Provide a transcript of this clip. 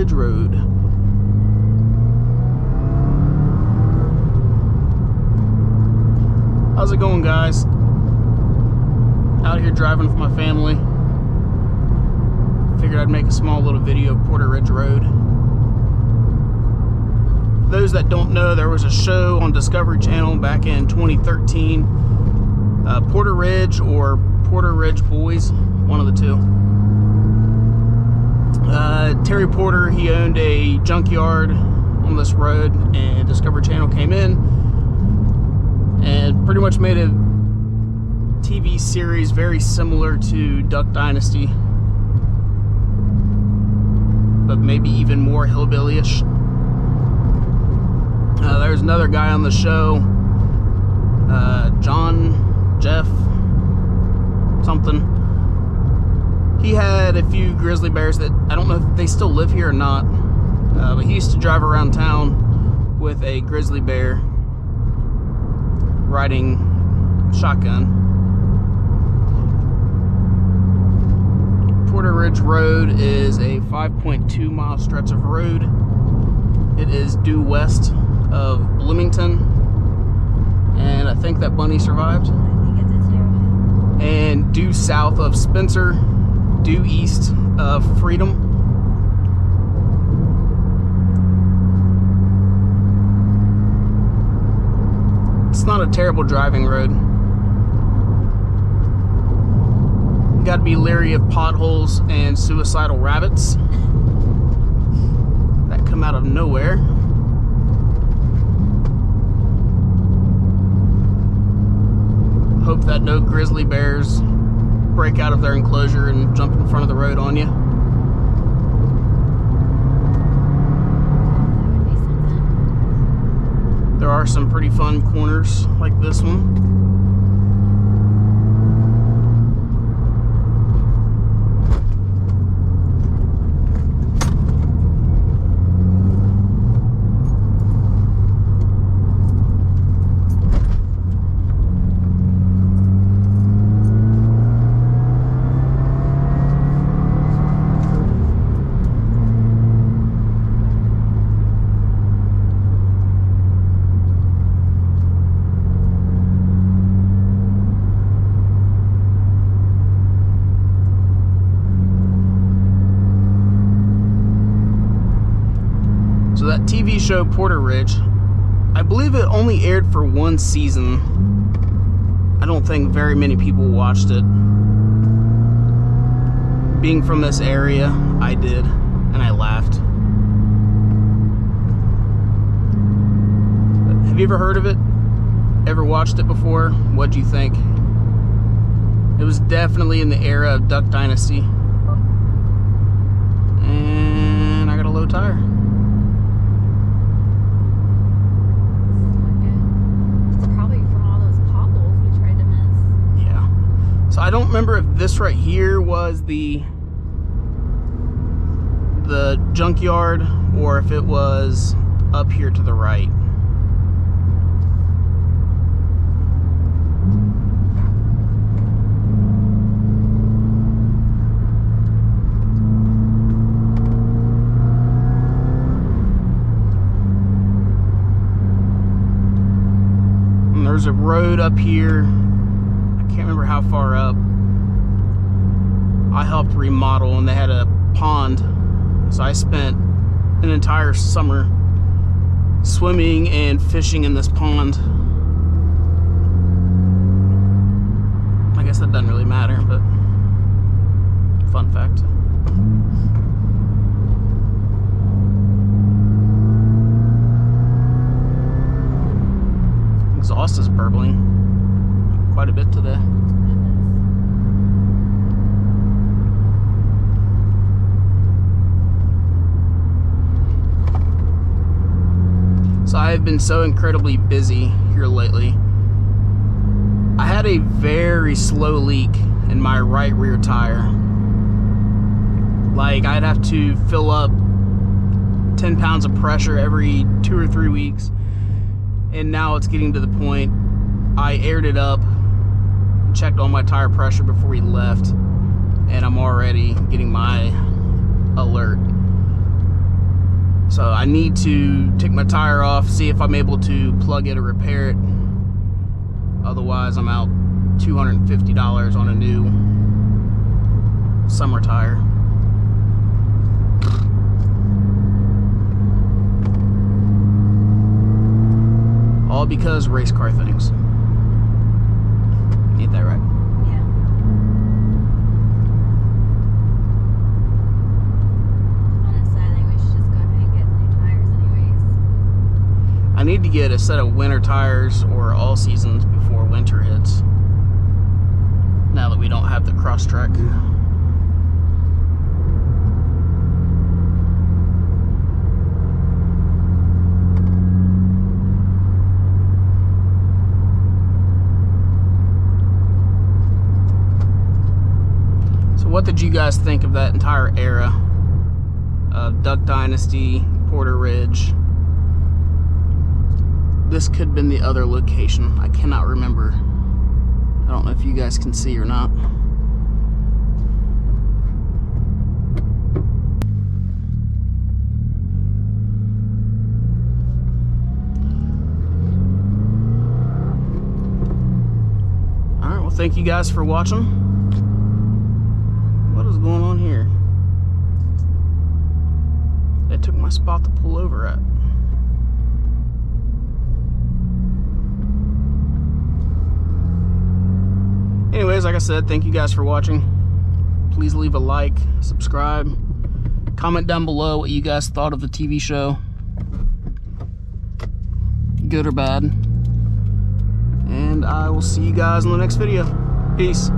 Ridge Road. How's it going, guys? Out here driving with my family. Figured I'd make a small little video of Porter Ridge Road. For those that don't know, there was a show on Discovery Channel back in 2013. Porter Ridge or Porter Ridge Boys, one of the two. Terry Porter, he owned a junkyard on this road, and Discovery Channel came in and pretty much made a TV series very similar to Duck Dynasty, but maybe even more hillbilly-ish. There's another guy on the show, Jeff something. He had a few grizzly bears that I don't know if they still live here or not, but he used to drive around town with a grizzly bear riding shotgun. Porter Ridge Road is a 5.2 mile stretch of road. It is due west of Bloomington, and I think that bunny survived. I think it did too. And due south of Spencer, due east of Freedom. It's not a terrible driving road. You gotta be leery of potholes and suicidal rabbits that come out of nowhere. Hope that no grizzly bears break out of their enclosure and jump in front of the road on you. That would be something. There are some pretty fun corners like this one. So that TV show Porter Ridge, I believe it only aired for one season. I don't think very many people watched it. Being from this area, I did, and I laughed. But have you ever heard of it? Ever watched it before? What'd you think? It was definitely in the era of Duck Dynasty. And I got a low tire. So I don't remember if this right here was the junkyard or if it was up here to the right. And there's a road up here. Can't remember how far up. I helped remodel and they had a pond, so I spent an entire summer swimming and fishing in this pond. I guess that doesn't really matter, but fun fact. Exhaust is burbling quite a bit today. So I've been so incredibly busy here lately. I had a very slow leak in my right rear tire. Like, I'd have to fill up 10 pounds of pressure every 2 or 3 weeks. And now it's getting to the point I aired it up, checked all my tire pressure before we left, and I'm already getting my alert. So I need to take my tire off, see if I'm able to plug it or repair it. Otherwise, I'm out $250 on a new summer tire. All because race car things. Ain't that right? Yeah. Honestly, I think we should just go ahead and get new tires anyways. I need to get a set of winter tires or all seasons before winter hits. Now that we don't have the cross track. What did you guys think of that entire era of Duck Dynasty, Porter Ridge? This could have been the other location. I cannot remember. I don't know if you guys can see or not. All right, well, thank you guys for watching. What is going on here? They took my spot to pull over at. Anyways, like I said, thank you guys for watching. Please leave a like, subscribe, comment down below what you guys thought of the TV show. Good or bad. And I will see you guys in the next video. Peace.